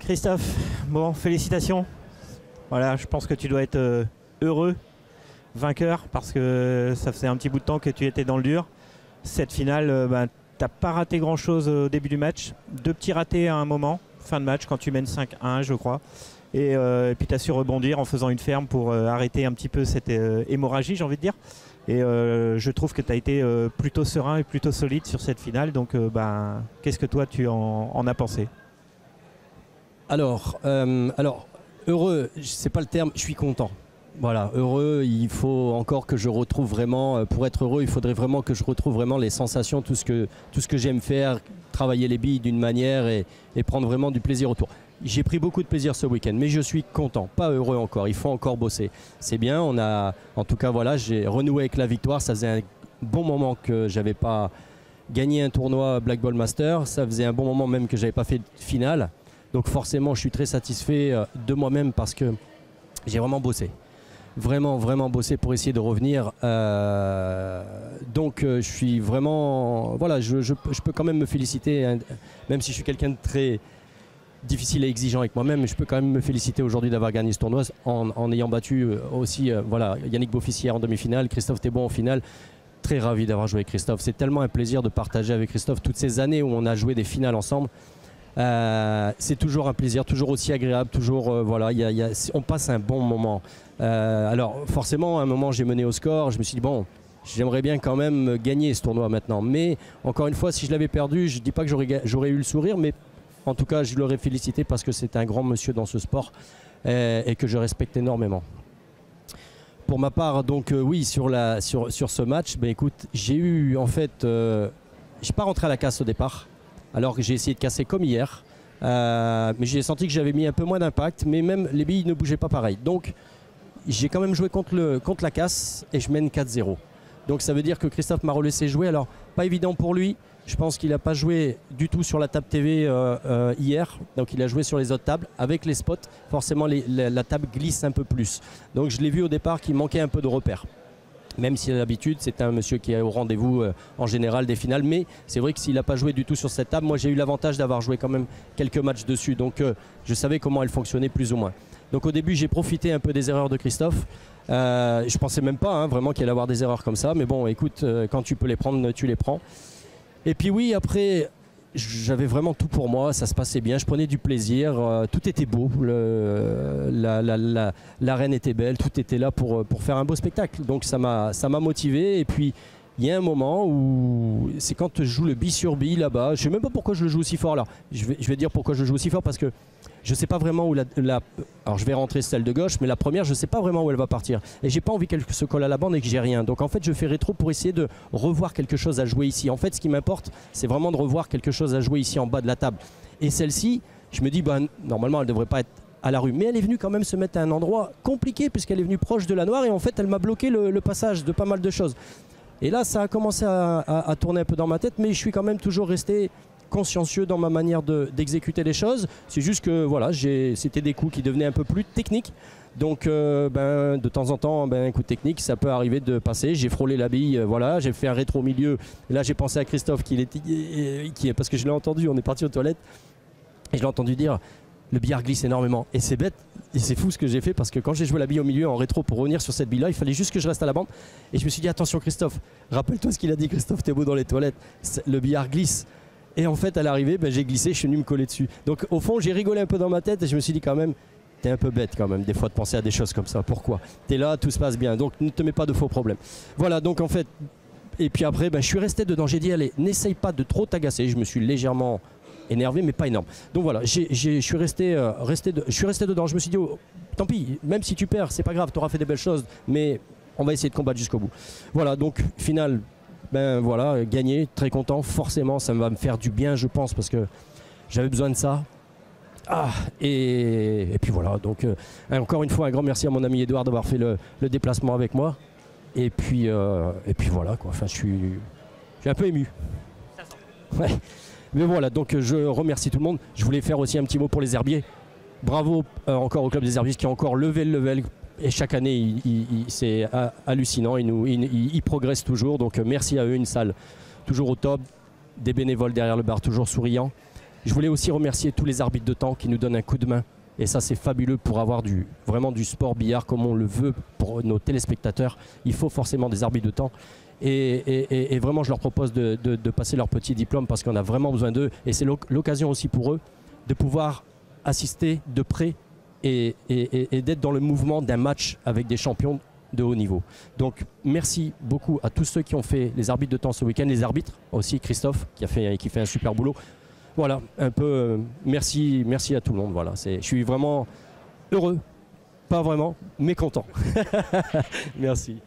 Christophe, bon, félicitations. Voilà, je pense que tu dois être heureux, vainqueur, parce que ça faisait un petit bout de temps que tu étais dans le dur. Cette finale, t'as pas raté grand-chose au début du match. 2 petits ratés à un moment, fin de match, quand tu mènes 5-1, je crois. Et puis tu as su rebondir en faisant une ferme pour arrêter un petit peu cette hémorragie, j'ai envie de dire. Et je trouve que tu as été plutôt serein et plutôt solide sur cette finale. Donc, qu'est-ce que toi, tu en as pensé ? Alors, heureux, c'est pas le terme, je suis content. Voilà, heureux, il faut encore que je retrouve vraiment, pour être heureux, il faudrait vraiment que je retrouve vraiment les sensations, tout ce que j'aime faire, travailler les billes d'une manière et prendre vraiment du plaisir autour. J'ai pris beaucoup de plaisir ce week-end, mais je suis content, pas heureux encore, il faut encore bosser. C'est bien, en tout cas voilà, j'ai renoué avec la victoire, ça faisait un bon moment que j'avais pas gagné un tournoi Black Ball Master, ça faisait un bon moment même que j'avais pas fait de finale. Donc forcément, je suis très satisfait de moi-même parce que j'ai vraiment bossé. Vraiment bossé pour essayer de revenir. Donc je suis vraiment... Voilà, je peux quand même me féliciter, hein, même si je suis quelqu'un de très difficile et exigeant avec moi-même, je peux quand même me féliciter aujourd'hui d'avoir gagné ce tournoi en ayant battu aussi voilà, Yannick Beaufils en demi-finale, Christophe Thébon en finale. Très ravi d'avoir joué avec Christophe. C'est tellement un plaisir de partager avec Christophe toutes ces années où on a joué des finales ensemble. C'est toujours un plaisir, toujours aussi agréable, toujours voilà, on passe un bon moment. Alors forcément, à un moment j'ai mené au score, je me suis dit bon, j'aimerais bien quand même gagner ce tournoi maintenant. Mais encore une fois, si je l'avais perdu, je ne dis pas que j'aurais eu le sourire, mais en tout cas je l'aurais félicité parce que c'est un grand monsieur dans ce sport et que je respecte énormément. Pour ma part, donc oui, sur ce match, écoute, j'ai eu en fait, je suis pas rentré à la casse au départ. Alors que j'ai essayé de casser comme hier, mais j'ai senti que j'avais mis un peu moins d'impact, mais même les billes ne bougeaient pas pareil. Donc j'ai quand même joué contre la casse et je mène 4-0. Donc ça veut dire que Christophe m'a relaissé jouer. Alors pas évident pour lui, je pense qu'il n'a pas joué du tout sur la table TV hier, donc il a joué sur les autres tables. Avec les spots, forcément la table glisse un peu plus. Donc je l'ai vu au départ qu'il manquait un peu de repères. Même si à l'habitude, c'est un monsieur qui est au rendez-vous en général des finales. Mais c'est vrai que s'il n'a pas joué du tout sur cette table, moi j'ai eu l'avantage d'avoir joué quand même quelques matchs dessus. Donc je savais comment elle fonctionnait plus ou moins. Donc au début, j'ai profité un peu des erreurs de Christophe. Je pensais même pas vraiment qu'il allait avoir des erreurs comme ça. Mais bon, écoute, quand tu peux les prendre, tu les prends. Et puis oui, après... J'avais vraiment tout pour moi, ça se passait bien, je prenais du plaisir, tout était beau, l'arène était belle, tout était là pour faire un beau spectacle. Donc ça m'a motivé et puis il y a un moment où c'est quand je joue le bille sur bille là-bas, je ne sais même pas pourquoi je le joue aussi fort là. Je vais dire pourquoi je joue aussi fort parce que je ne sais pas vraiment où alors je vais rentrer celle de gauche, mais la première je ne sais pas vraiment où elle va partir. Et j'ai pas envie qu'elle se colle à la bande et que j'ai rien. Donc en fait je fais rétro pour essayer de revoir quelque chose à jouer ici. En fait ce qui m'importe c'est vraiment de revoir quelque chose à jouer ici en bas de la table. Et celle-ci, je me dis normalement elle ne devrait pas être à la rue. Mais elle est venue quand même se mettre à un endroit compliqué puisqu'elle est venue proche de la noire et en fait elle m'a bloqué le passage de pas mal de choses. Et là ça a commencé à tourner un peu dans ma tête, mais je suis quand même toujours resté consciencieux dans ma manière d'exécuter les choses. C'est juste que voilà, c'était des coups qui devenaient un peu plus techniques. Donc de temps en temps, un coup technique, ça peut arriver de passer. J'ai frôlé la bille, voilà, j'ai fait un rétro au milieu. Et là j'ai pensé à Christophe parce que je l'ai entendu, on est parti aux toilettes et je l'ai entendu dire le billard glisse énormément. Et c'est bête et c'est fou ce que j'ai fait parce que quand j'ai joué la bille au milieu en rétro pour revenir sur cette bille là, il fallait juste que je reste à la bande. Et je me suis dit attention Christophe, rappelle-toi ce qu'il a dit Christophe Thébon dans les toilettes, le billard glisse. Et en fait à l'arrivée j'ai glissé, je suis venu me coller dessus. Donc au fond j'ai rigolé un peu dans ma tête et je me suis dit quand même t'es un peu bête quand même des fois de penser à des choses comme ça. Pourquoi? T'es là, tout se passe bien, donc ne te mets pas de faux problèmes. Voilà, donc en fait, et puis après je suis resté dedans, j'ai dit allez n'essaye pas de trop t'agacer, je me suis légèrement énervé mais pas énorme. Donc voilà, je suis resté dedans, je me suis dit oh, tant pis, même si tu perds c'est pas grave, tu auras fait des belles choses, mais on va essayer de combattre jusqu'au bout. Voilà, donc final, voilà, gagné, très content, forcément ça va me faire du bien je pense parce que j'avais besoin de ça. Et puis voilà, donc encore une fois un grand merci à mon ami Edouard d'avoir fait le déplacement avec moi. Et puis voilà quoi, enfin je suis un peu ému. Ouais. Mais voilà, donc je remercie tout le monde. Je voulais faire aussi un petit mot pour les herbiers. Bravo encore au club des herbiers qui a encore levé le level. Et chaque année, c'est hallucinant, ils progressent toujours. Donc merci à eux, une salle toujours au top, des bénévoles derrière le bar toujours souriants. Je voulais aussi remercier tous les arbitres de temps qui nous donnent un coup de main. Et ça, c'est fabuleux pour avoir vraiment du sport billard comme on le veut pour nos téléspectateurs. Il faut forcément des arbitres de temps. Et vraiment, je leur propose de passer leur petit diplôme parce qu'on a vraiment besoin d'eux. Et c'est l'occasion aussi pour eux de pouvoir assister de près et d'être dans le mouvement d'un match avec des champions de haut niveau. Donc merci beaucoup à tous ceux qui ont fait les arbitres de temps ce week-end, les arbitres aussi, Christophe qui fait un super boulot. Voilà, un peu merci à tout le monde. Voilà, je suis vraiment heureux, pas vraiment, mais content. Merci.